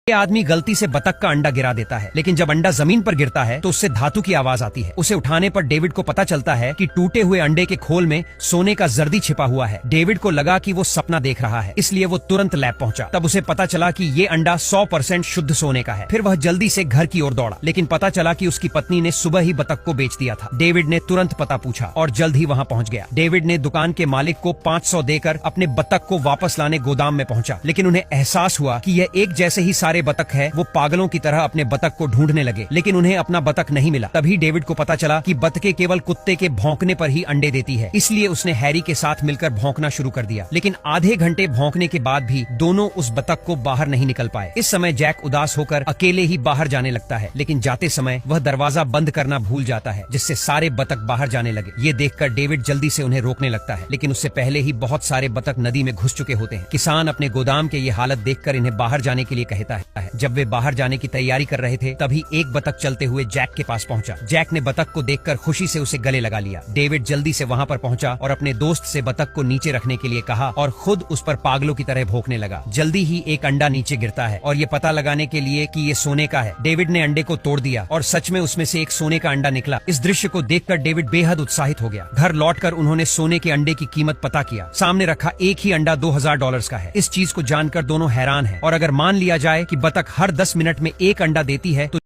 ये आदमी गलती से बतख का अंडा गिरा देता है, लेकिन जब अंडा जमीन पर गिरता है तो उससे धातु की आवाज आती है। उसे उठाने पर डेविड को पता चलता है कि टूटे हुए अंडे के खोल में सोने का जर्दी छिपा हुआ है। डेविड को लगा कि वो सपना देख रहा है, इसलिए वो तुरंत लैब पहुंचा। तब उसे पता चला कि ये अंडा 100% शुद्ध सोने का है। फिर वह जल्दी से घर की ओर दौड़ा, लेकिन पता चला कि उसकी पत्नी ने सुबह ही बतख को बेच दिया था। डेविड ने तुरंत पता पूछा और जल्द ही वहाँ पहुँच गया। डेविड ने दुकान के मालिक को 500 देकर अपने बतख को वापस लाने गोदाम में पहुंचा, लेकिन उन्हें एहसास हुआ कि यह एक जैसे ही सारे बतख है। वो पागलों की तरह अपने बतख को ढूंढने लगे, लेकिन उन्हें अपना बतख नहीं मिला। तभी डेविड को पता चला कि बतखें केवल कुत्ते के भौंकने पर ही अंडे देती है, इसलिए उसने हैरी के साथ मिलकर भौंकना शुरू कर दिया। लेकिन आधे घंटे भौंकने के बाद भी दोनों उस बतख को बाहर नहीं निकल पाए। इस समय जैक उदास होकर अकेले ही बाहर जाने लगता है, लेकिन जाते समय वह दरवाजा बंद करना भूल जाता है, जिससे सारे बतख बाहर जाने लगे। ये देखकर डेविड जल्दी से उन्हें रोकने लगता है, लेकिन उससे पहले ही बहुत सारे बतख नदी में घुस चुके होते हैं। किसान अपने गोदाम के ये हालत देखकर इन्हें बाहर जाने के लिए कहता है। जब वे बाहर जाने की तैयारी कर रहे थे, तभी एक बतख चलते हुए जैक के पास पहुंचा। जैक ने बतख को देखकर खुशी से उसे गले लगा लिया। डेविड जल्दी से वहां पर पहुंचा और अपने दोस्त से बतख को नीचे रखने के लिए कहा और खुद उस पर पागलों की तरह भौंकने लगा। जल्दी ही एक अंडा नीचे गिरता है और ये पता लगाने के लिए कि ये सोने का है, डेविड ने अंडे को तोड़ दिया और सच में उसमें से एक सोने का अंडा निकला। इस दृश्य को देखकर डेविड बेहद उत्साहित हो गया। घर लौटकर उन्होंने सोने के अंडे की कीमत पता किया। सामने रखा एक ही अंडा $2000 का है। इस चीज को जानकर दोनों हैरान हैं, और अगर मान लिया जाए कि बतख हर 10 मिनट में एक अंडा देती है तो